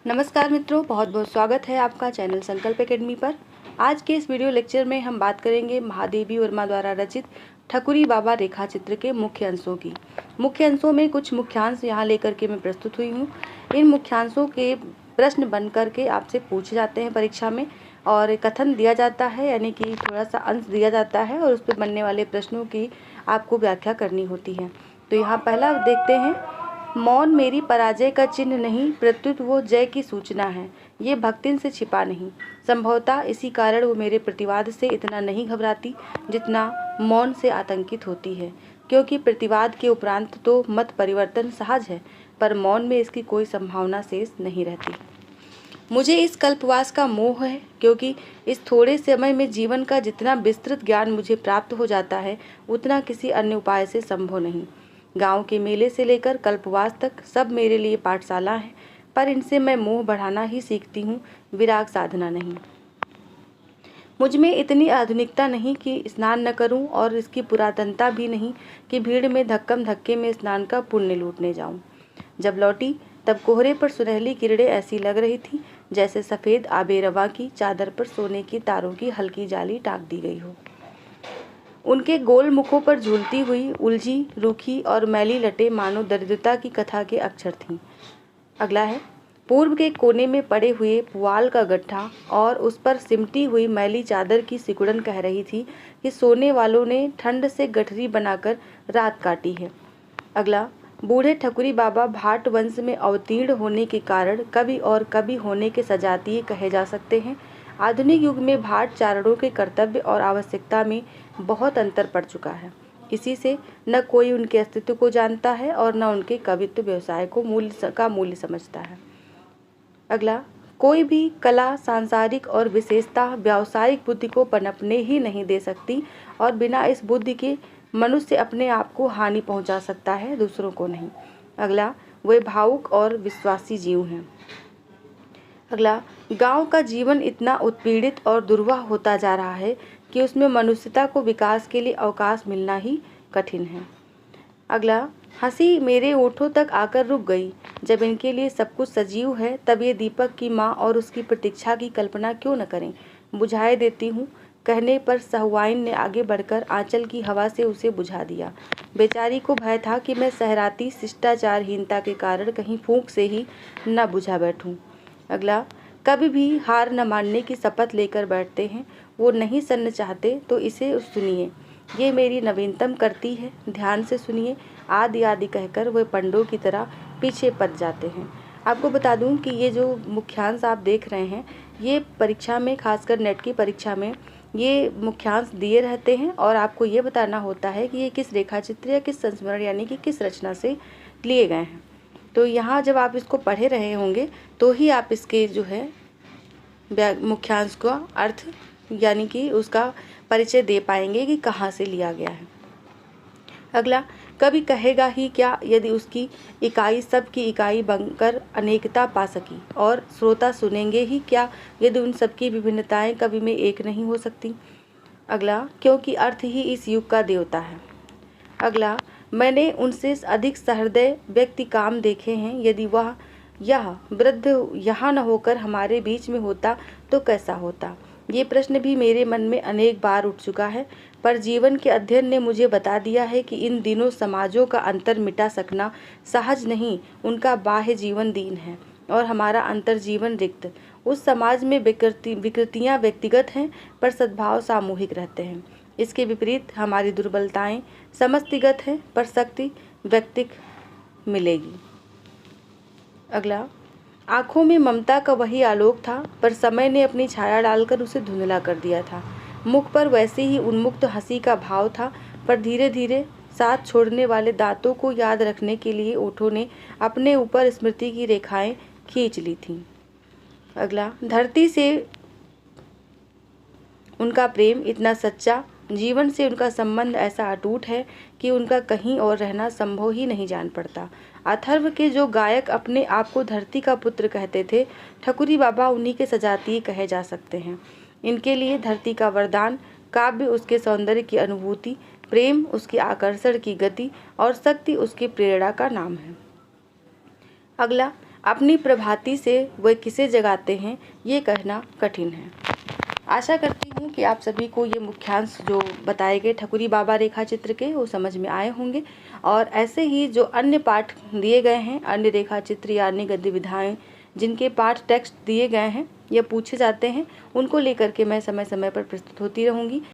नमस्कार मित्रों, बहुत बहुत स्वागत है आपका चैनल संकल्प एकेडमी पर। आज के इस वीडियो लेक्चर में हम बात करेंगे महादेवी वर्मा द्वारा रचित ठकुरी बाबा रेखा चित्र के मुख्य अंशों की। मुख्य अंशों में कुछ मुख्यांश यहाँ लेकर के मैं प्रस्तुत हुई हूँ। इन मुख्यांशों के प्रश्न बन करके आपसे पूछे जाते हैं परीक्षा में, और कथन दिया जाता है, यानी कि थोड़ा सा अंश दिया जाता है और उस पर बनने वाले प्रश्नों की आपको व्याख्या करनी होती है। तो यहाँ पहला देखते हैं। मौन मेरी पराजय का चिन्ह नहीं, प्रत्युत वो जय की सूचना है। ये भक्तिन से छिपा नहीं। संभवतः इसी कारण वो मेरे प्रतिवाद से इतना नहीं घबराती जितना मौन से आतंकित होती है, क्योंकि प्रतिवाद के उपरांत तो मत परिवर्तन सहज है, पर मौन में इसकी कोई संभावना शेष नहीं रहती। मुझे इस कल्पवास का मोह है, क्योंकि इस थोड़े समय में जीवन का जितना विस्तृत ज्ञान मुझे प्राप्त हो जाता है उतना किसी अन्य उपाय से संभव नहीं। गांव के मेले से लेकर कल्पवास तक सब मेरे लिए पाठशाला है, पर इनसे मैं मोह बढ़ाना ही सीखती हूँ, विराग साधना नहीं। मुझ में इतनी आधुनिकता नहीं कि स्नान न करूं, और इसकी पुरातनता भी नहीं कि भीड़ में धक्कम धक्के में स्नान का पुण्य लूटने जाऊं। जब लौटी तब कोहरे पर सुनहली किरणें ऐसी लग रही थी जैसे सफ़ेद आबेरवा की चादर पर सोने की तारों की हल्की जाली टाँक दी गई हो। उनके गोल मुखों पर झूलती हुई उलझी, रूखी और मैली लटें मानो दरिद्रता की कथा के अक्षर थीं। अगला है। पूर्व के कोने में पड़े हुए पुआल का गट्ठा और उस पर सिमटी हुई मैली चादर की सिकुड़न कह रही थी कि सोने वालों ने ठंड से गठरी बनाकर रात काटी है। अगला। बूढ़े ठकुरी बाबा भाट वंश में अवतीर्ण होने के कारण कवि और कवि होने के सजातीय कहे जा सकते हैं। आधुनिक युग में भाट चारणों के कर्तव्य और आवश्यकता में बहुत अंतर पड़ चुका है। इसी से न कोई उनके अस्तित्व को जानता है और न उनके कवित्व व्यवसाय को मूल्य समझता है। अगला। कोई भी कला सांसारिक और विशेषता व्यावसायिक बुद्धि को पनपने ही नहीं दे सकती, और बिना इस बुद्धि के मनुष्य अपने आप को हानि पहुंचा सकता है, दूसरों को नहीं। अगला। वे भावुक और विश्वासी जीव हैं। अगला। गांव का जीवन इतना उत्पीड़ित और दुर्वाह होता जा रहा है कि उसमें मनुष्यता को विकास के लिए अवकाश मिलना ही कठिन है। अगला। हंसी मेरे ओठों तक आकर रुक गई। जब इनके लिए सब कुछ सजीव है, तब ये दीपक की माँ और उसकी प्रतीक्षा की कल्पना क्यों न करें। बुझाए देती हूँ। कहने पर सहुआइन ने आगे बढ़कर आंचल की हवा से उसे बुझा दिया। बेचारी को भय था कि मैं सहराती शिष्टाचारहीनता के कारण कहीं फूंक से ही न बुझा बैठूं। अगला। कभी भी हार न मानने की शपथ लेकर बैठते हैं। वो नहीं सुनना चाहते तो इसे सुनिए, ये मेरी नवीनतम करती है, ध्यान से सुनिए। आदि आदि कहकर वे पंडों की तरह पीछे पड़ जाते हैं। आपको बता दूं कि ये जो मुख्यांश आप देख रहे हैं, ये परीक्षा में, खासकर नेट की परीक्षा में ये मुख्यांश दिए रहते हैं, और आपको ये बताना होता है कि ये किस रेखा चित्र या किस संस्मरण यानी कि किस रचना से लिए गए हैं। तो यहाँ जब आप इसको पढ़े रहे होंगे तो ही आप इसके जो है मुख्यांश का अर्थ यानी कि उसका परिचय दे पाएंगे कि कहाँ से लिया गया है। अगला। कभी कहेगा ही क्या यदि उसकी इकाई सब की इकाई बनकर अनेकता पा सकी, और श्रोता सुनेंगे ही क्या यदि उन सबकी विभिन्नताएं कवि में एक नहीं हो सकती। अगला। क्योंकि अर्थ ही इस युग का देवता है। अगला। मैंने उनसे अधिक सहृदय व्यक्ति काम देखे हैं। यदि वह यह वृद्ध यहाँ न होकर हमारे बीच में होता तो कैसा होता। ये प्रश्न भी मेरे मन में अनेक बार उठ चुका है, पर जीवन के अध्ययन ने मुझे बता दिया है कि इन दिनों समाजों का अंतर मिटा सकना सहज नहीं, उनका बाह्य जीवन दीन है और हमारा अंतर जीवन रिक्त। उस समाज में विकृतियाँ व्यक्तिगत हैं, पर सद्भाव सामूहिक रहते हैं। इसके विपरीत हमारी दुर्बलताएं समष्टिगत हैं, पर शक्ति व्यक्तिक मिलेगी। अगला। आँखों में ममता का वही आलोक था, पर समय ने अपनी छाया डालकर उसे धुंधला कर दिया था। मुख पर वैसे ही उन्मुक्त हंसी का भाव था, पर धीरे धीरे साथ छोड़ने वाले दांतों को याद रखने के लिए ओठों ने अपने ऊपर स्मृति की रेखाएं खींच ली थीं। अगला। धरती से उनका प्रेम इतना सच्चा, जीवन से उनका संबंध ऐसा अटूट है कि उनका कहीं और रहना संभव ही नहीं जान पड़ता। अथर्व के जो गायक अपने आप को धरती का पुत्र कहते थे, ठकुरी बाबा उन्हीं के सजातीय कहे जा सकते हैं। इनके लिए धरती का वरदान, काव्य उसके सौंदर्य की अनुभूति, प्रेम उसके आकर्षण की गति और शक्ति उसकी प्रेरणा का नाम है। अगला। अपनी प्रभाति से वे किसे जगाते हैं, ये कहना कठिन है। आशा करती हूँ कि आप सभी को ये मुख्यांश जो बताए गए ठकुरी बाबा रेखा चित्र के वो समझ में आए होंगे। और ऐसे ही जो अन्य पाठ दिए गए हैं, अन्य रेखा चित्र या अन्य गद्य विधाएँ जिनके पाठ टेक्स्ट दिए गए हैं या पूछे जाते हैं, उनको लेकर के मैं समय समय पर प्रस्तुत होती रहूँगी।